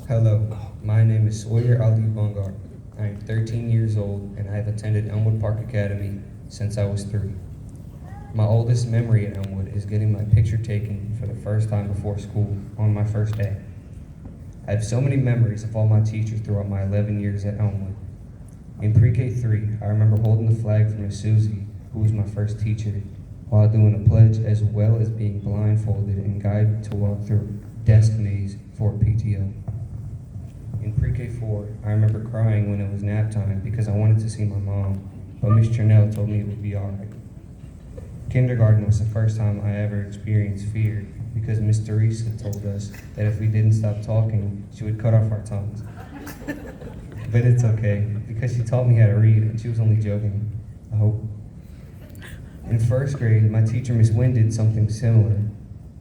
Hello, my name is Sawyer Bongar. I am 13 years old and I have attended Elmwood Park Academy since I was 3. My oldest memory at Elmwood is getting my picture taken for the first time before school on my first day. I have so many memories of all my teachers throughout my 11 years at Elmwood. In pre-K 3, I remember holding the flag for Miss Susie, who was my first teacher, while doing a pledge as well as being blindfolded and guided to walk through desk maze for PTO. In pre-K 4, I remember crying when it was nap time because I wanted to see my mom, but Miss Chernell told me it would be alright. Kindergarten was the first time I ever experienced fear because Miss Teresa told us that if we didn't stop talking, she would cut off our tongues. But it's okay, because she taught me how to read and she was only joking, I hope. In first grade, my teacher Miss Wynn did something similar.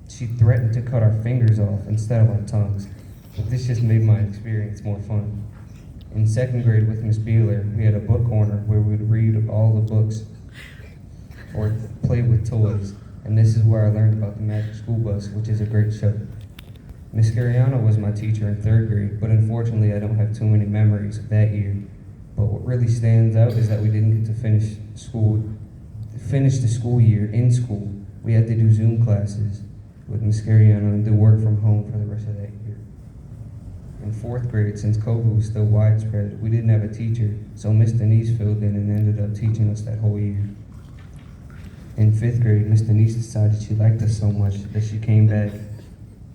She threatened to cut our fingers off instead of our tongues. But this just made my experience more fun. In second grade with Miss Beeler, we had a book corner where we would read all the books or play with toys, and this is where I learned about the Magic School Bus, which is a great show. Miss Cariano was my teacher in third grade, but unfortunately I don't have too many memories of that year. But what really stands out is that we didn't get to finish the school year in school. We had to do Zoom classes with Miss Cariano and do work from home for the rest of that year. In fourth grade, since COVID was still widespread, we didn't have a teacher, so Miss Denise filled in and ended up teaching us that whole year. In fifth grade, Miss Denise decided she liked us so much that she came back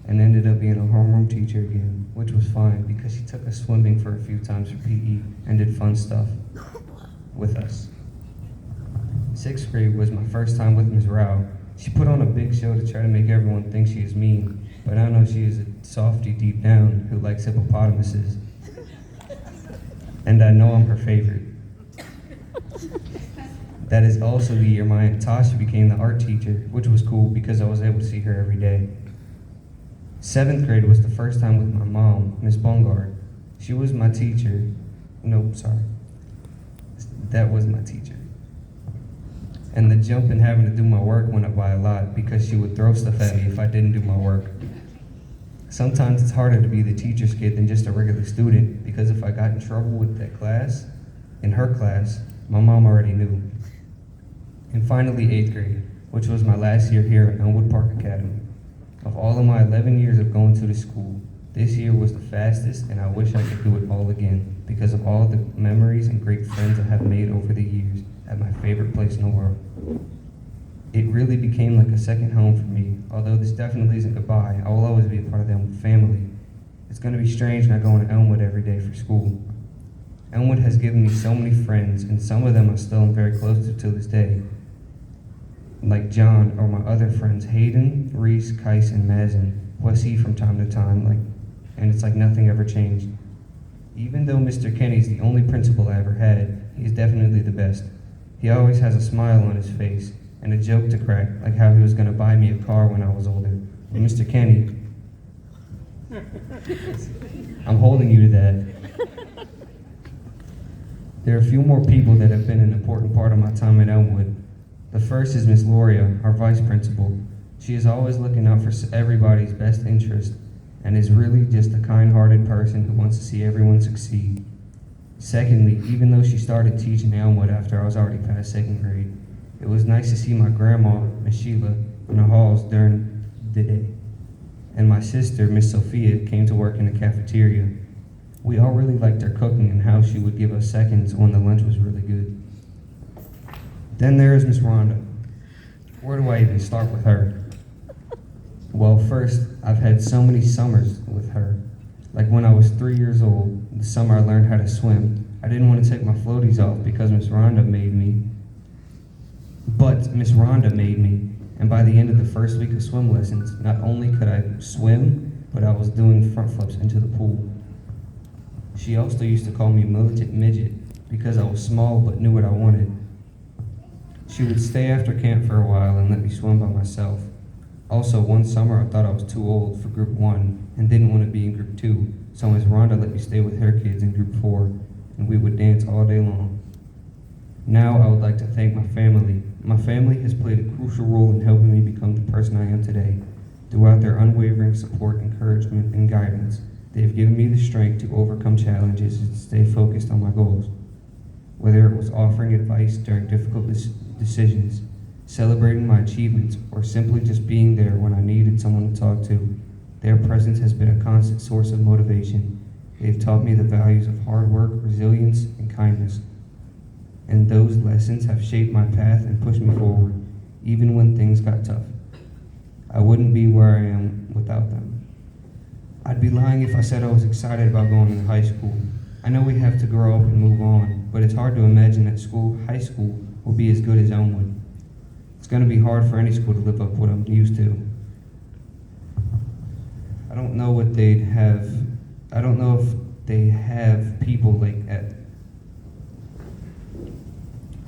and ended up being a homeroom teacher again, which was fine because she took us swimming for a few times for PE and did fun stuff with us. Sixth grade was my first time with Miss Rao. She put on a big show to try to make everyone think she is mean, but I know she is a softie deep down who likes hippopotamuses. And I know I'm her favorite. That is also the year my Aunt Tasha became the art teacher, which was cool because I was able to see her every day. Seventh grade was the first time with my mom, Miss Bongard. She was my teacher. Nope, sorry. That was my teacher. And the jump and having to do my work went up by a lot because she would throw stuff at me if I didn't do my work. Sometimes it's harder to be the teacher's kid than just a regular student because if I got in trouble with that class, in her class, my mom already knew. And finally, eighth grade, which was my last year here at Elmwood Park Academy. Of all of my 11 years of going to the school, this year was the fastest and I wish I could do it all again because of all the memories and great friends I have made over the years at my favorite place in the world. It really became like a second home for me. Although this definitely isn't goodbye, I will always be a part of the Elmwood family. It's going to be strange not going to Elmwood every day for school. Elmwood has given me so many friends, and some of them I still am very close to this day. Like John or my other friends, Hayden, Reese, Kais, and Mazen, who I see from time to time, and it's like nothing ever changed. Even though Mr. Kenny's the only principal I ever had, he's definitely the best. He always has a smile on his face and a joke to crack, like how he was going to buy me a car when I was older. And Mr. Kenny, I'm holding you to that. There are a few more people that have been an important part of my time at Elmwood. The first is Miss Loria, our vice principal. She is always looking out for everybody's best interest and is really just a kind-hearted person who wants to see everyone succeed. Secondly, even though she started teaching Elmwood after I was already past second grade, it was nice to see my grandma, Miss Sheila, in the halls during the day. And my sister, Miss Sophia, came to work in the cafeteria. We all really liked her cooking and how she would give us seconds when the lunch was really good. Then there is Miss Rhonda. Where do I even start with her? Well, first, I've had so many summers with her. Like when I was 3 years old, the summer I learned how to swim. I didn't want to take my floaties off because Miss Rhonda made me. But Miss Rhonda made me, and by the end of the first week of swim lessons, not only could I swim, but I was doing front flips into the pool. She also used to call me militant midget because I was small but knew what I wanted. She would stay after camp for a while and let me swim by myself. Also, one summer I thought I was too old for group 1 and didn't want to be in group 2, so Miss Rhonda let me stay with her kids in group 4, and we would dance all day long. Now I would like to thank my family. My family has played a crucial role in helping me become the person I am today. Throughout their unwavering support, encouragement, and guidance, They've given me the strength to overcome challenges and stay focused on my goals. Whether it was offering advice during difficult decisions, celebrating my achievements, or simply just being there when I needed someone to talk to, their presence has been a constant source of motivation. They've taught me the values of hard work, resilience, and kindness. And those lessons have shaped my path and pushed me forward, even when things got tough. I wouldn't be where I am without them. I'd be lying if I said I was excited about going to high school. I know we have to grow up and move on, but it's hard to imagine that high school will be as good as Elmwood. It's going to be hard for any school to live up what I'm used to. I don't know what they'd have. I don't know if they have people like at.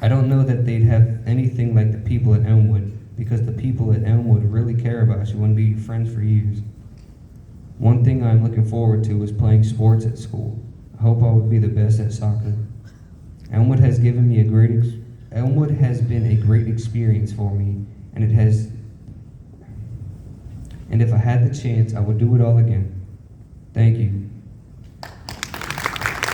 I don't know that they'd have anything like the people at Elmwood, because the people at Elmwood really care about you and be your friends for years. One thing I'm looking forward to is playing sports at school. I hope I would be the best at soccer. Elmwood has been a great experience for me, and if I had the chance, I would do it all again. Thank you.